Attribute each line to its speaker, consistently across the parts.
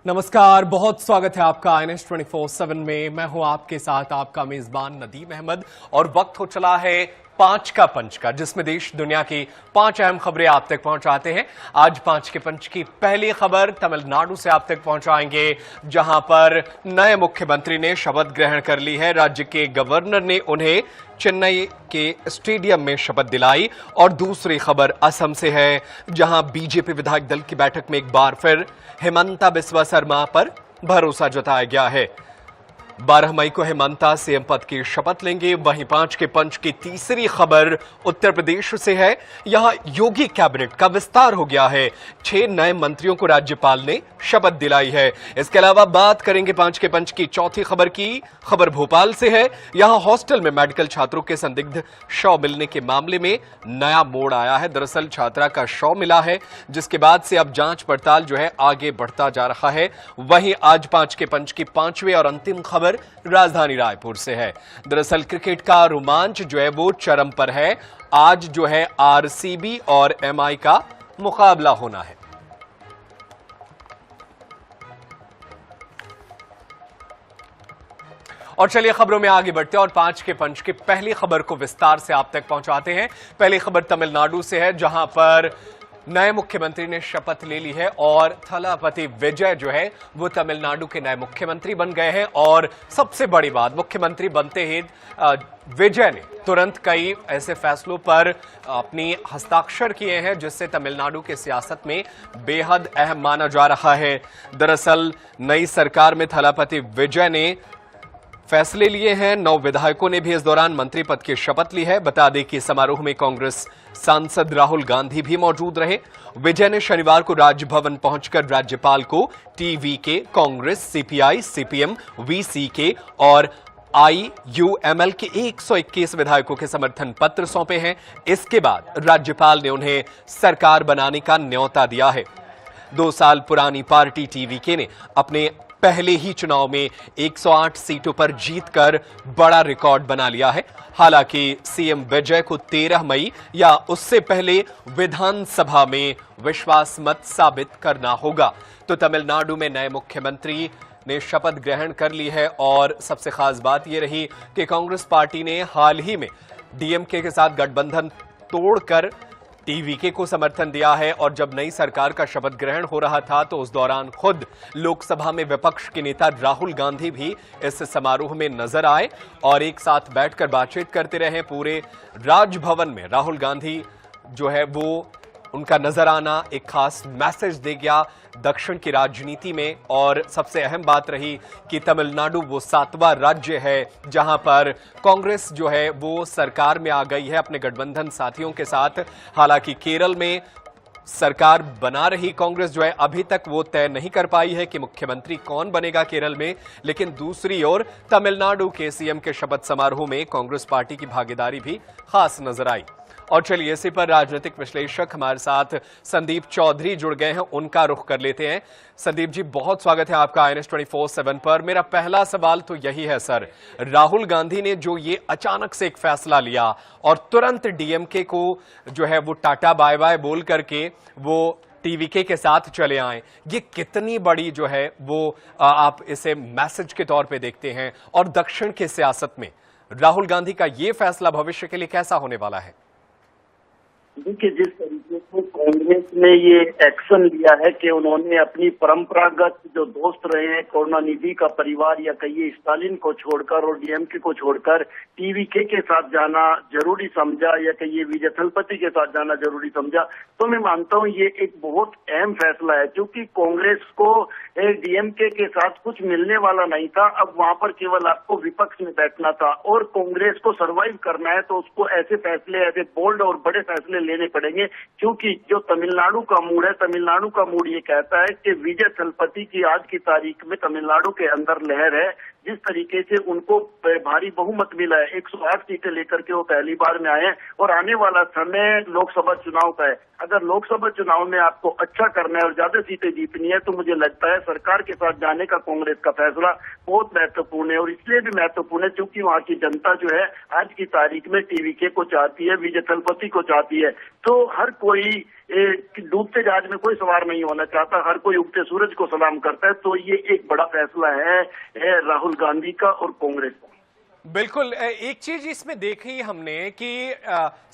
Speaker 1: नमस्कार, बहुत स्वागत है आपका INS 24/7 में। मैं हूं आपके साथ आपका मेजबान नदीम अहमद और वक्त हो चला है 5 का पंच का, जिसमें देश दुनिया की 5 अहम खबरें आप तक पहुंचाते हैं। आज 5 के पंच की पहली खबर तमिलनाडु से आप तक पहुंचाएंगे, जहां पर नए मुख्यमंत्री ने शपथ ग्रहण कर ली है। राज्य के गवर्नर ने उन्हें चेन्नई के स्टेडियम में शपथ दिलाई। और दूसरी खबर असम से है, जहां बीजेपी विधायक दल की बैठक में एक बार फिर हेमंता बिस्वा शर्मा पर भरोसा जताया गया है। 12 मई को हेमंता सीएम पद की शपथ लेंगे। वहीं 5 के पंच की तीसरी खबर उत्तर प्रदेश से है। यहां योगी कैबिनेट का विस्तार हो गया है। 6 नए मंत्रियों को राज्यपाल ने शपथ दिलाई है। इसके अलावा बात करेंगे 5 के पंच की चौथी खबर की। खबर भोपाल से है। यहां हॉस्टल में मेडिकल छात्रों के संदिग्ध शव मिलने के मामले में नया मोड़ आया है। दरअसल छात्रा का शव मिला है, जिसके बाद से अब जांच पड़ताल जो है आगे बढ़ता जा रहा है। वहीं आज 5 के पंच की 5वीं और अंतिम खबर राजधानी रायपुर से है। दरअसल क्रिकेट का रोमांच जो है वो चरम पर है। आज जो है आरसीबी और एमआई का मुकाबला होना है। और चलिए खबरों में आगे बढ़ते हैं और 5 के पंच की पहली खबर को विस्तार से आप तक पहुंचाते हैं। पहली खबर तमिलनाडु से है, जहां पर नए मुख्यमंत्री ने शपथ ले ली है और थलापति विजय जो है वो तमिलनाडु के नए मुख्यमंत्री बन गए हैं। और सबसे बड़ी बात, मुख्यमंत्री बनते ही विजय ने तुरंत कई ऐसे फैसलों पर अपनी हस्ताक्षर किए हैं, जिससे तमिलनाडु के सियासत में बेहद अहम माना जा रहा है। दरअसल नई सरकार में थलापति विजय ने फैसले लिए हैं। 9 विधायकों ने भी इस दौरान मंत्री पद की शपथ ली है। बता दें कि समारोह में कांग्रेस सांसद राहुल गांधी भी मौजूद रहे। विजय ने शनिवार को राजभवन पहुंचकर राज्यपाल को TVK, Congress, CPI, CPM, VCK और आईयूएमएल के 121 विधायकों के समर्थन पत्र सौंपे हैं। इसके बाद राज्यपाल ने उन्हें सरकार बनाने का न्योता दिया है। 2 साल पुरानी पार्टी टीवीके ने अपने पहले ही चुनाव में 108 सीटों पर जीतकर बड़ा रिकॉर्ड बना लिया है। हालांकि सीएम विजय को 13 मई या उससे पहले विधानसभा में विश्वास मत साबित करना होगा। तो तमिलनाडु में नए मुख्यमंत्री ने शपथ ग्रहण कर ली है। और सबसे खास बात यह रही कि कांग्रेस पार्टी ने हाल ही में डीएमके के साथ गठबंधन तोड़कर टीवीके को समर्थन दिया है। और जब नई सरकार का शपथ ग्रहण हो रहा था तो उस दौरान खुद लोकसभा में विपक्ष के नेता राहुल गांधी भी इस समारोह में नजर आए और एक साथ बैठकर बातचीत करते रहे। पूरे राजभवन में राहुल गांधी जो है वो उनका नजर आना एक खास मैसेज दे गया दक्षिण की राजनीति में। और सबसे अहम बात रही कि तमिलनाडु वो 7वां राज्य है जहां पर कांग्रेस जो है वो सरकार में आ गई है अपने गठबंधन साथियों के साथ। हालांकि केरल में सरकार बना रही कांग्रेस जो है अभी तक वो तय नहीं कर पाई है कि मुख्यमंत्री कौन बनेगा केरल में। लेकिन दूसरी ओर तमिलनाडु के सीएम के शपथ समारोह में कांग्रेस पार्टी की भागीदारी भी खास नजर आई। और चलिए इसी पर राजनीतिक विश्लेषक हमारे साथ संदीप चौधरी जुड़ गए हैं, उनका रुख कर लेते हैं। संदीप जी, बहुत स्वागत है आपका INS 24/7 पर। मेरा पहला सवाल तो यही है सर, राहुल गांधी ने जो ये अचानक से एक फैसला लिया और तुरंत डीएमके को जो है वो टाटा बाय बाय बोल करके वो टीवीके के साथ चले आए, ये कितनी बड़ी जो है वो आप इसे मैसेज के तौर पे देखते हैं? और दक्षिण की सियासत में राहुल गांधी का ये फैसला भविष्य के लिए कैसा होने वाला है?
Speaker 2: देखिए, जिस तरीके से कांग्रेस ने ये एक्शन लिया है कि उन्होंने अपनी परंपरागत जो दोस्त रहे हैं करुणानिधि का परिवार या कहिए स्टालिन को छोड़कर और डीएमके को छोड़कर टीवीके के साथ जाना जरूरी समझा या कहिए विजय थलपति के साथ जाना जरूरी समझा, तो मैं मानता हूँ ये एक बहुत अहम फैसला है। क्योंकि कांग्रेस को डीएमके के साथ कुछ मिलने वाला नहीं था। अब वहां पर केवल आपको विपक्ष में बैठना था और कांग्रेस को सर्वाइव करना है, तो उसको ऐसे फैसले, ऐसे बोल्ड और बड़े फैसले लेने पड़ेंगे। क्योंकि जो तमिलनाडु का मूड है, तमिलनाडु का मूड ये कहता है कि विजय थलपति की आज की तारीख में तमिलनाडु के अंदर लहर है। जिस तरीके से उनको भारी बहुमत मिला है, 108 सीटें लेकर के वो पहली बार में आए हैं और आने वाला समय लोकसभा चुनाव का है। अगर लोकसभा चुनाव में आपको अच्छा करना है और ज्यादा सीटें जीतनी है, तो मुझे लगता है सरकार के साथ जाने का कांग्रेस का फैसला बहुत महत्वपूर्ण है। और इसलिए भी महत्वपूर्ण है क्योंकि वहाँ की जनता जो है आज की तारीख में टीवीके को चाहती है, विजय थलपति को चाहती है। तो हर कोई डूबते जहाज में कोई सवार नहीं होना चाहता, हर कोई उगते सूरज को सलाम करता है। तो ये एक बड़ा फैसला है राहुल गांधी का और कांग्रेस का।
Speaker 1: बिल्कुल, एक चीज इसमें देखी हमने कि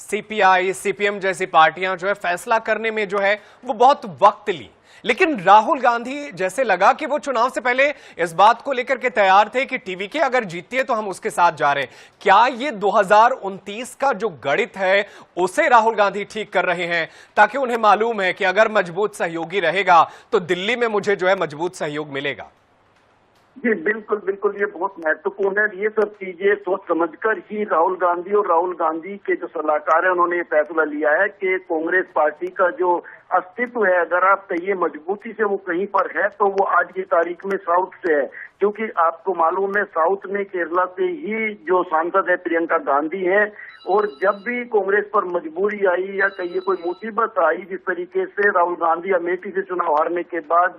Speaker 1: सीपीआई, सीपीएम जैसी पार्टियां जो है फैसला करने में जो है वो बहुत वक्त ली, लेकिन राहुल गांधी जैसे लगा कि वो चुनाव से पहले इस बात को लेकर के तैयार थे कि टीवीके अगर जीतती है तो हम उसके साथ जा रहे हैं। क्या ये 2029 का जो गणित है उसे राहुल गांधी ठीक कर रहे हैं, ताकि उन्हें मालूम है कि अगर मजबूत सहयोगी रहेगा तो दिल्ली में मुझे जो है मजबूत सहयोग मिलेगा?
Speaker 2: जी बिल्कुल बिल्कुल, ये बहुत महत्वपूर्ण है। ये सब चीजें सोच समझकर ही राहुल गांधी और राहुल गांधी के जो सलाहकार है उन्होंने ये फैसला लिया है कि कांग्रेस पार्टी का जो अस्तित्व है, अगर आप कहिए मजबूती से वो कहीं पर है तो वो आज की तारीख में साउथ से है। क्योंकि आपको मालूम है साउथ में केरला से ही जो सांसद है प्रियंका गांधी है, और जब भी कांग्रेस पर मजबूरी आई या कहिए कोई मुसीबत आई, जिस तरीके से राहुल गांधी अमेठी से चुनाव हारने के बाद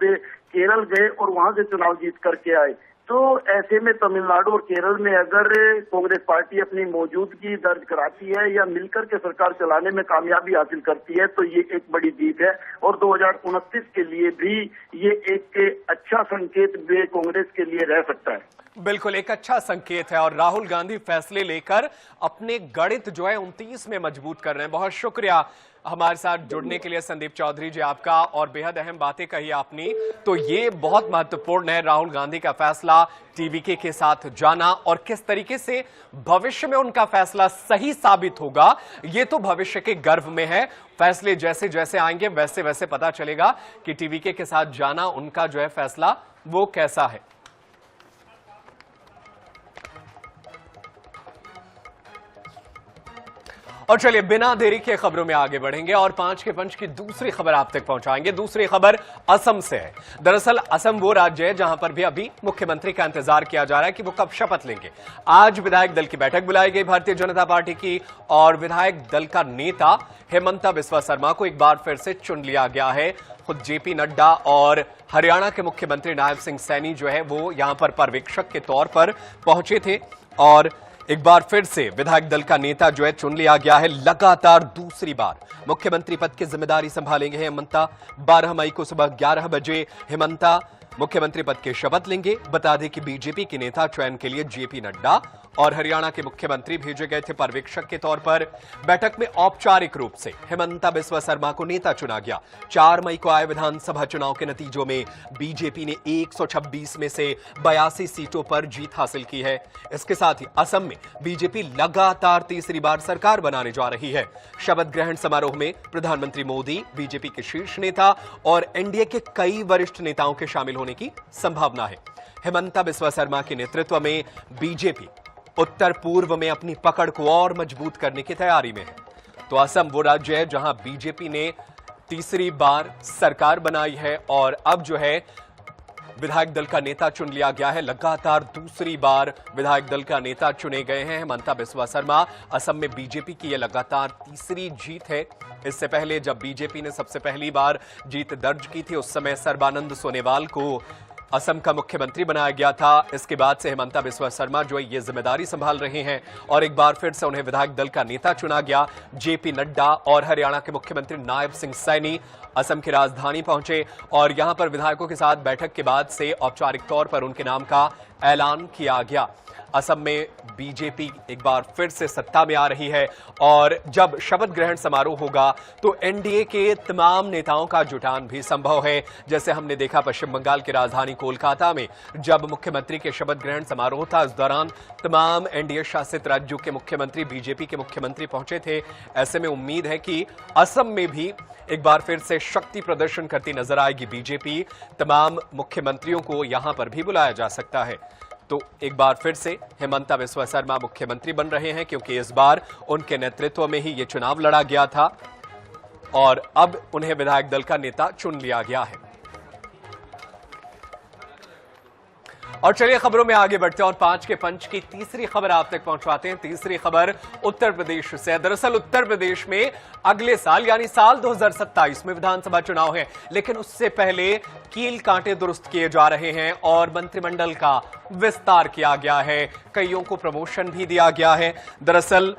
Speaker 2: केरल गए और वहां से चुनाव जीत करके आए, तो ऐसे में तमिलनाडु और केरल में अगर कांग्रेस पार्टी अपनी मौजूदगी दर्ज कराती है या मिलकर के सरकार चलाने में कामयाबी हासिल करती है तो ये एक बड़ी जीत है। और 2029 के लिए भी ये एक अच्छा संकेत कांग्रेस के लिए रह सकता है।
Speaker 1: बिल्कुल, एक अच्छा संकेत है और राहुल गांधी फैसले लेकर अपने गणित जो है 29 में मजबूत कर रहे हैं। बहुत शुक्रिया हमारे साथ जुड़ने के लिए संदीप चौधरी जी आपका, और बेहद अहम बातें कही आपने। तो ये बहुत महत्वपूर्ण है राहुल गांधी का फैसला टीवीके के साथ जाना, और किस तरीके से भविष्य में उनका फैसला सही साबित होगा ये तो भविष्य के गर्भ में है। फैसले जैसे जैसे आएंगे वैसे वैसे पता चलेगा कि टीवीके के साथ जाना उनका जो है फैसला वो कैसा है। और चलिए बिना देरी के खबरों में आगे बढ़ेंगे और 5 के पंच की दूसरी खबर आप तक पहुंचाएंगे। दूसरी खबर असम से है। दरअसल असम वो राज्य है जहां पर भी अभी मुख्यमंत्री का इंतजार किया जा रहा है कि वो कब शपथ लेंगे। आज विधायक दल की बैठक बुलाई गई भारतीय जनता पार्टी की, और विधायक दल का नेता हेमंता बिस्वा शर्मा को एक बार फिर से चुन लिया गया है। खुद जेपी नड्डा और हरियाणा के मुख्यमंत्री नायब सिंह सैनी जो है वो यहां पर पर्यवेक्षक के तौर पर पहुंचे थे, और एक बार फिर से विधायक दल का नेता जो है चुन लिया गया है। लगातार दूसरी बार मुख्यमंत्री पद की जिम्मेदारी संभालेंगे हेमंता। 12 मई को सुबह 11 बजे हेमंता मुख्यमंत्री पद की शपथ लेंगे। बता दें कि बीजेपी के नेता चयन के लिए जेपी नड्डा और हरियाणा के मुख्यमंत्री भेजे गए थे पर्यवेक्षक के तौर पर। बैठक में औपचारिक रूप से हेमंता बिस्वा शर्मा को नेता चुना गया। 4 मई को आए विधानसभा चुनाव के नतीजों में बीजेपी ने 126 में से 82 सीटों पर जीत हासिल की है। इसके साथ ही असम में बीजेपी लगातार तीसरी बार सरकार बनाने जा रही है। शपथ ग्रहण समारोह में प्रधानमंत्री मोदी, बीजेपी के शीर्ष नेता और एनडीए के कई वरिष्ठ नेताओं के शामिल होने की संभावना है। हेमंता बिस्वा शर्मा के नेतृत्व में बीजेपी उत्तर पूर्व में अपनी पकड़ को और मजबूत करने की तैयारी में है। तो असम वो राज्य है जहां बीजेपी ने तीसरी बार सरकार बनाई है और अब जो है विधायक दल का नेता चुन लिया गया है। लगातार दूसरी बार विधायक दल का नेता चुने गए हैं हेमंता बिस्वा शर्मा। असम में बीजेपी की यह लगातार तीसरी जीत है। इससे पहले जब बीजेपी ने सबसे पहली बार जीत दर्ज की थी उस समय सर्बानंद सोनोवाल को असम का मुख्यमंत्री बनाया गया था। इसके बाद से हेमंता बिस्वा शर्मा जो है ये जिम्मेदारी संभाल रहे हैं और एक बार फिर से उन्हें विधायक दल का नेता चुना गया। जेपी नड्डा और हरियाणा के मुख्यमंत्री नायब सिंह सैनी असम की राजधानी पहुंचे और यहां पर विधायकों के साथ बैठक के बाद से औपचारिक तौर पर उनके नाम का ऐलान किया गया। असम में बीजेपी एक बार फिर से सत्ता में आ रही है और जब शपथ ग्रहण समारोह होगा तो एनडीए के तमाम नेताओं का जुटान भी संभव है। जैसे हमने देखा पश्चिम बंगाल की राजधानी कोलकाता में जब मुख्यमंत्री के शपथ ग्रहण समारोह था, इस दौरान तमाम एनडीए शासित राज्यों के मुख्यमंत्री, बीजेपी के मुख्यमंत्री पहुंचे थे। ऐसे में उम्मीद है कि असम में भी एक बार फिर से शक्ति प्रदर्शन करती नजर आएगी बीजेपी। तमाम मुख्यमंत्रियों को यहां पर भी बुलाया जा सकता है। तो एक बार फिर से हेमंता बिस्वा शर्मा मुख्यमंत्री बन रहे हैं क्योंकि इस बार उनके नेतृत्व में ही यह चुनाव लड़ा गया था और अब उन्हें विधायक दल का नेता चुन लिया गया है। और चलिए खबरों में आगे बढ़ते हैं और 5 के पंच की तीसरी खबर आप तक पहुंचवाते हैं। तीसरी खबर उत्तर प्रदेश से है। दरअसल उत्तर प्रदेश में अगले साल यानी साल 2027 में विधानसभा चुनाव है, लेकिन उससे पहले कील कांटे दुरुस्त किए जा रहे हैं और मंत्रिमंडल का विस्तार किया गया है। कईयों को प्रमोशन भी दिया गया है। दरअसल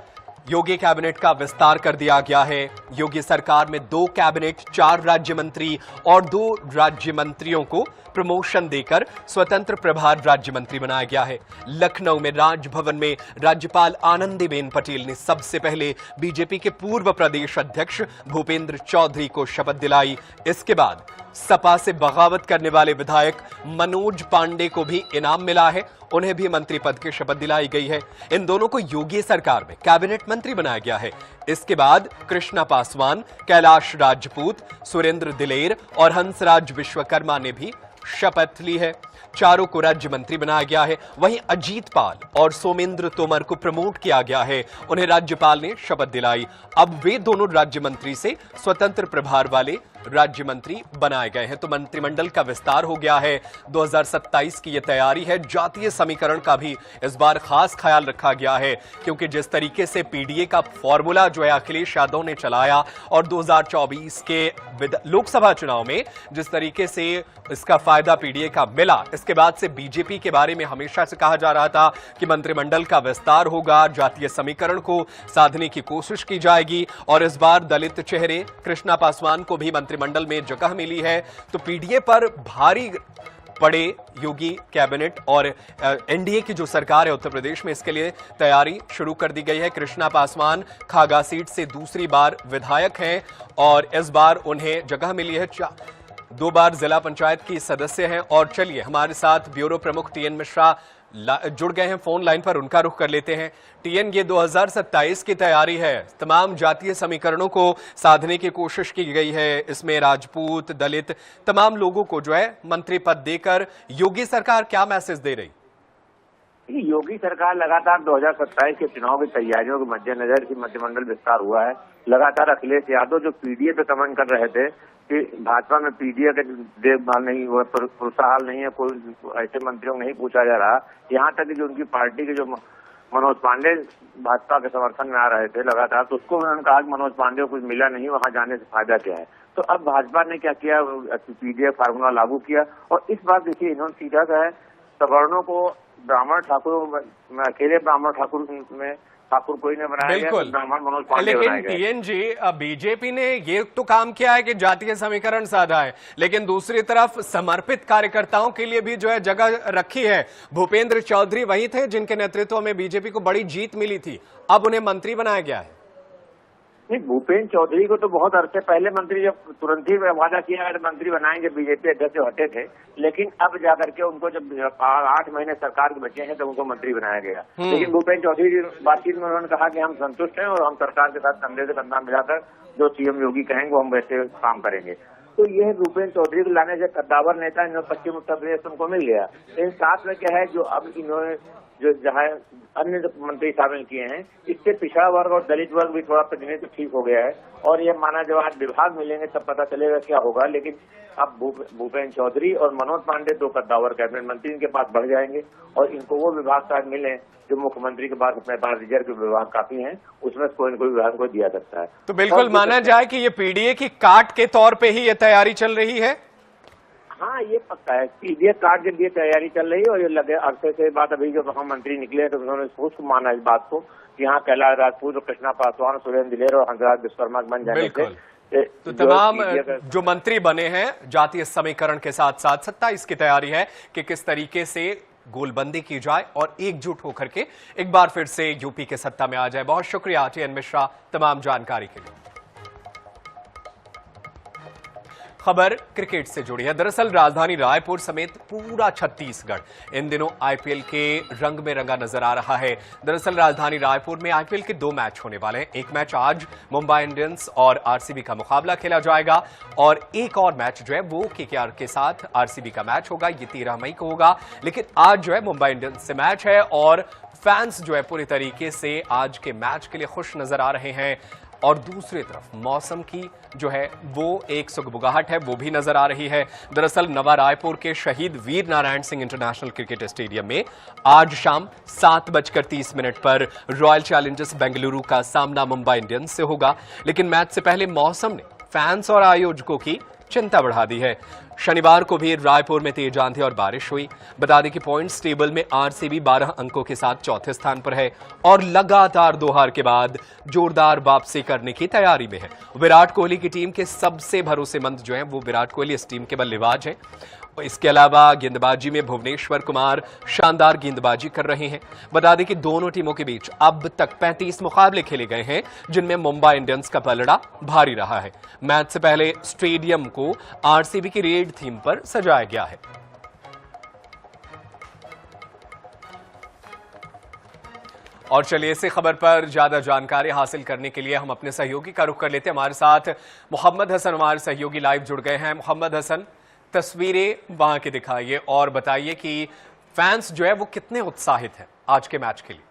Speaker 1: योगी कैबिनेट का विस्तार कर दिया गया है। योगी सरकार में 2 कैबिनेट, 4 राज्य मंत्री और 2 राज्य मंत्रियों को प्रमोशन देकर स्वतंत्र प्रभार राज्य मंत्री बनाया गया है। लखनऊ में राजभवन में राज्यपाल आनंदीबेन पटेल ने सबसे पहले बीजेपी के पूर्व प्रदेश अध्यक्ष भूपेंद्र चौधरी को शपथ दिलाई। इसके बाद सपा से बगावत करने वाले विधायक मनोज पांडे को भी इनाम मिला है, उन्हें भी मंत्री पद की शपथ दिलाई गई है। इन दोनों को योगी सरकार में कैबिनेट मंत्री बनाया गया है। इसके बाद कृष्णा पासवान, कैलाश राजपूत, सुरेंद्र दिलेर और हंसराज विश्वकर्मा ने भी शपथ ली है। चारों को राज्य मंत्री बनाया गया है। वहीं अजीत पाल और सोमेंद्र तोमर को प्रमोट किया गया है, उन्हें राज्यपाल ने शपथ दिलाई। अब वे दोनों राज्य मंत्री से स्वतंत्र प्रभार वाले राज्य मंत्री बनाए गए हैं। तो मंत्रिमंडल का विस्तार हो गया है। 2027 की यह तैयारी है। जातीय समीकरण का भी इस बार खास ख्याल रखा गया है, क्योंकि जिस तरीके से पीडीए का फॉर्मूला जो है अखिलेश यादव ने चलाया और 2024 के लोकसभा चुनाव में जिस तरीके से इसका फायदा पीडीए का मिला, इसके बाद से बीजेपी के बारे में हमेशा से कहा जा रहा था कि मंत्रिमंडल का विस्तार होगा, जातीय समीकरण को साधने की कोशिश की जाएगी और इस बार दलित चेहरे कृष्णा पासवान को भी मंत्रिमंडल में जगह मिली है। तो पीडीए पर भारी पड़े योगी कैबिनेट और एनडीए की जो सरकार है उत्तर प्रदेश में, इसके लिए तैयारी शुरू कर दी गई है। कृष्णा पासवान खागा सीट से दूसरी बार विधायक हैं और इस बार उन्हें जगह मिली है। 2 बार जिला पंचायत की सदस्य हैं। और चलिए हमारे साथ ब्यूरो प्रमुख टीएन मिश्रा जुड़ गए हैं फोन लाइन पर, उनका रुख कर लेते हैं। टीएन, ये 2027 की तैयारी है, तमाम जातीय समीकरणों को साधने की कोशिश की गई है। इसमें राजपूत, दलित, तमाम लोगों को जो है मंत्री पद देकर योगी सरकार क्या मैसेज दे रही?
Speaker 3: योगी सरकार लगातार 2027 के चुनाव की तैयारियों के मद्देनजर की मंत्रिमंडल विस्तार हुआ है। लगातार अखिलेश यादव जो पीडीए पे कमेंट कर रहे थे कि भाजपा में पीडीए का देखभाल नहीं हुआ, प्रोत्साहन नहीं है, कोई ऐसे मंत्रियों को नहीं पूछा जा रहा। यहाँ तक कि जो उनकी पार्टी के जो मनोज पांडे भाजपा के समर्थन में आ रहे थे लगातार, तो उसको उन्होंने कहा कि मनोज पांडे को कुछ मिला नहीं, वहां जाने से फायदा क्या है। तो अब भाजपा ने क्या किया, पीडीए फार्मूला लागू किया और इस बार देखिए इन्होंने सीधा सा है सवर्णों को ब्राह्मण ठाकुर में अकेले ब्राह्मण ठाकुर में ठाकुर कोई ने बनाया गया, ब्राह्मण मनोज पांडे बनाया गया।
Speaker 1: लेकिन टीएन जी, बीजेपी ने ये तो काम किया है कि जातीय समीकरण साधा है, लेकिन दूसरी तरफ समर्पित कार्यकर्ताओं के लिए भी जो है जगह रखी है। भूपेंद्र चौधरी वही थे जिनके नेतृत्व में बीजेपी को बड़ी जीत मिली थी, अब उन्हें मंत्री बनाया गया है।
Speaker 3: नहीं, भूपेंद्र चौधरी को तो बहुत अरसे पहले मंत्री, जब तुरंत ही वादा किया मंत्री बनाएंगे, बीजेपी अध्यक्ष से हटे थे, लेकिन अब जाकर के उनको जब 8 महीने सरकार के बचे हैं तो उनको मंत्री बनाया गया। लेकिन भूपेंद्र चौधरी की बातचीत में उन्होंने कहा कि हम संतुष्ट हैं और हम सरकार के साथ कंधे से कंधा मिलाकर जो सीएम योगी कहेंगे वो हम वैसे काम करेंगे। तो यह भूपेंद्र चौधरी को लाने से कद्दावर नेता इन्होंने पश्चिम उत्तर प्रदेश उनको मिल गया। इन साथ में क्या है, जो अब इन्होंने जो जहाँ अन्य मंत्री शामिल किए हैं, इससे पिछड़ा वर्ग और दलित वर्ग भी थोड़ा प्रतिनिधित्व ठीक हो गया है और ये माना जब आज विभाग मिलेंगे तब पता चलेगा क्या होगा। लेकिन अब भूपेंद्र चौधरी और मनोज पांडे 2 कद्दावर कैबिनेट मंत्री इनके पास बढ़ जाएंगे और इनको वो विभाग शायद मिले जो मुख्यमंत्री के पास अपने पास रिजर्व के विभाग काफी हैं, उसमें कोई न कोई विभाग को दिया सकता है।
Speaker 1: तो बिल्कुल माना जाए कि ये पीडीए की काट के तौर पे ही ये तैयारी चल रही है।
Speaker 3: हाँ, ये पक्का है, पीडीए कार्ड के लिए तैयारी चल रही है और ये लगे अरसे से बात, अभी जो हम मंत्री निकले तो उन्होंने सोच माना इस बात को कि यहाँ कैलाश राजपूत और कृष्णा पासवान, सुरेंद्र दिलेर और हंसराज विश्वकर्मा बन जाने से
Speaker 1: तो तमाम जो मंत्री बने हैं जातीय समीकरण के साथ साथ 27 की तैयारी है कि किस तरीके से गोलबंदी की जाए और एकजुट होकर के एक बार फिर से यूपी के सत्ता में आ जाए। बहुत शुक्रिया टीएन मिश्रा तमाम जानकारी के लिए। खबर क्रिकेट से जुड़ी है। दरअसल राजधानी रायपुर समेत पूरा छत्तीसगढ़ इन दिनों आईपीएल के रंग में रंगा नजर आ रहा है। दरअसल राजधानी रायपुर में आईपीएल के 2 मैच होने वाले हैं। एक मैच आज मुंबई इंडियंस और आरसीबी का मुकाबला खेला जाएगा और एक और मैच जो है वो केकेआर के साथ आरसीबी का मैच होगा, ये 13 मई को होगा। लेकिन आज जो है मुंबई इंडियंस से मैच है और फैंस जो है पूरी तरीके से आज के मैच के लिए खुश नजर आ रहे हैं और दूसरी तरफ मौसम की जो है वो एक सुगबुगाहट है वो भी नजर आ रही है। दरअसल नवा रायपुर के Shaheed Veer Narayan Singh international cricket stadium में आज शाम 7:30 पर रॉयल चैलेंजर्स बेंगलुरु का सामना मुंबई इंडियंस से होगा। लेकिन मैच से पहले मौसम ने फैंस और आयोजकों की चिंता बढ़ा दी है। शनिवार को भी रायपुर में तेज आंधी और बारिश हुई। बता दें कि पॉइंट्स टेबल में आरसीबी 12 अंकों के साथ चौथे स्थान पर है और लगातार 2 हार के बाद जोरदार वापसी करने की तैयारी में है। विराट कोहली की टीम के सबसे भरोसेमंद जो है वो विराट कोहली इस टीम के बल्लेबाज हैं। इसके अलावा गेंदबाजी में भुवनेश्वर कुमार शानदार गेंदबाजी कर रहे हैं। बता दें कि दोनों टीमों के बीच अब तक 35 मुकाबले खेले गए हैं, जिनमें मुंबई इंडियंस का पलड़ा भारी रहा है। मैच से पहले स्टेडियम को आरसीबी की रेड थीम पर सजाया गया है। और चलिए इसी खबर पर ज्यादा जानकारी हासिल करने के लिए हम अपने सहयोगी का रुख कर लेते हैं। हमारे साथ मोहम्मद हसन हमारे सहयोगी लाइव जुड़ गए हैं। मोहम्मद हसन, तस्वीरें वहां की दिखाइए और बताइए कि फैंस जो है वो कितने उत्साहित हैं आज के मैच के लिए।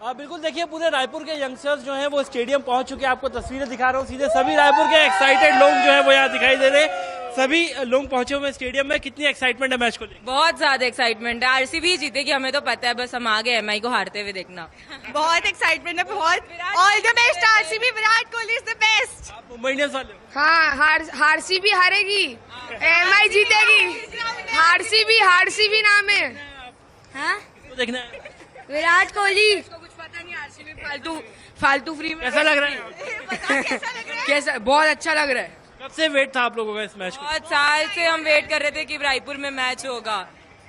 Speaker 4: बिल्कुल, देखिए पूरे रायपुर के यंगस्टर्स जो हैं वो स्टेडियम पहुंच चुके हैं। आपको तस्वीरें दिखा रहा हूं सीधे, सभी रायपुर के एक्साइटेड लोग जो हैं वो यहाँ दिखाई दे रहे हैं। सभी लोग पहुंचे हुए स्टेडियम में। कितनी एक्साइटमेंट है मैच को लेकर?
Speaker 5: बहुत ज्यादा एक्साइटमेंट है। आरसीबी जीतेगी, हमें तो पता है, बस हम आगे एमआई को हारते हुए देखना।
Speaker 6: बहुत एक्साइटमेंट है, बहुत। All the best RCB, Virat Kohli is the best.
Speaker 4: आप मुंबई इंडियंस वाले हो?
Speaker 6: हाँ, आरसीबी हारेगी, एमआई जीतेगी। आरसीबी नाम है। हाँ,
Speaker 4: तो देखना है
Speaker 6: विराट कोहली। कुछ पता नहीं, आरसीबी फालतू फ्री में।
Speaker 4: कैसा लग रहा है?
Speaker 6: कैसा? बहुत अच्छा लग रहा है।
Speaker 4: कब से वेट था आप लोगों का इस मैच को?
Speaker 5: बहुत साल से हम वेट कर रहे थे कि रायपुर में मैच होगा।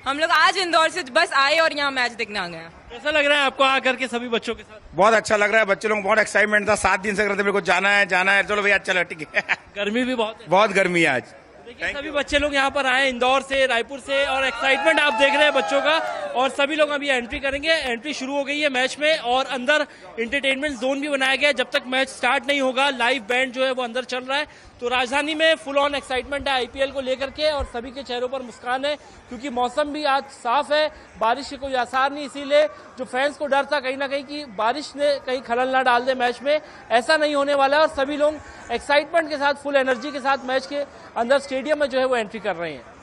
Speaker 5: हम लोग आज इंदौर से बस आए और यहाँ मैच देखने आ गए।
Speaker 4: कैसा लग रहा है आपको आकर के सभी बच्चों के साथ?
Speaker 7: बहुत अच्छा लग रहा है। बच्चे लोग बहुत एक्साइटमेंट था, 7 दिन से कर रहे थे मेरे को जाना है। चलो भैया चलो, ठीक है।
Speaker 4: गर्मी भी बहुत है।
Speaker 7: बहुत गर्मी है आज।
Speaker 4: देखिए सभी बच्चे लोग यहाँ पर आए इंदौर से, रायपुर से, और एक्साइटमेंट आप देख रहे हैं बच्चों का। और सभी लोग अभी एंट्री करेंगे। एंट्री शुरू हो गई है मैच में और अंदर एंटरटेनमेंट जोन भी बनाया गया है। जब तक मैच स्टार्ट नहीं होगा लाइव बैंड जो है वो अंदर चल रहा है। तो राजधानी में फुल ऑन एक्साइटमेंट है आईपीएल को लेकर के और सभी के चेहरों पर मुस्कान है, क्योंकि मौसम भी आज साफ है, बारिश के कोई आसार नहीं। इसीलिए जो फैंस को डर था कहीं ना कहीं कि बारिश ने कहीं खलल ना डाल दे मैच में, ऐसा नहीं होने वाला है। और सभी लोग एक्साइटमेंट के साथ, फुल एनर्जी के साथ मैच के अंदर स्टेडियम में जो है वो एंट्री कर रहे हैं।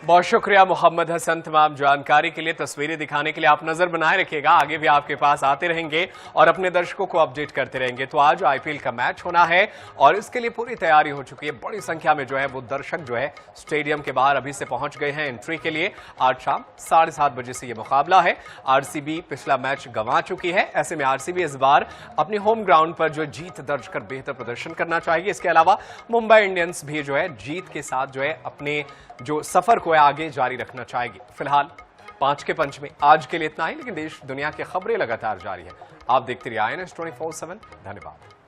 Speaker 1: बहुत शुक्रिया मोहम्मद हसन तमाम जानकारी के लिए, तस्वीरें दिखाने के लिए। आप नजर बनाए रखिएगा, आगे भी आपके पास आते रहेंगे और अपने दर्शकों को अपडेट करते रहेंगे। तो आज आईपीएल का मैच होना है और इसके लिए पूरी तैयारी हो चुकी है। बड़ी संख्या में जो है वो दर्शक जो है स्टेडियम के बाहर अभी से पहुंच गए हैं एंट्री के लिए। आज शाम 7:30 बजे से ये मुकाबला है। आरसीबी पिछला मैच गंवा चुकी है, ऐसे में आरसीबी इस बार अपने होम ग्राउंड पर जो जीत दर्ज कर बेहतर प्रदर्शन करना चाहिए। इसके अलावा मुंबई इंडियंस भी जो है जीत के साथ जो है अपने जो सफर को आगे जारी रखना चाहेगी। फिलहाल 5 के पंच में आज के लिए इतना ही, लेकिन देश दुनिया की खबरें लगातार जारी है। आप देखते रहिए INS 24/7। धन्यवाद।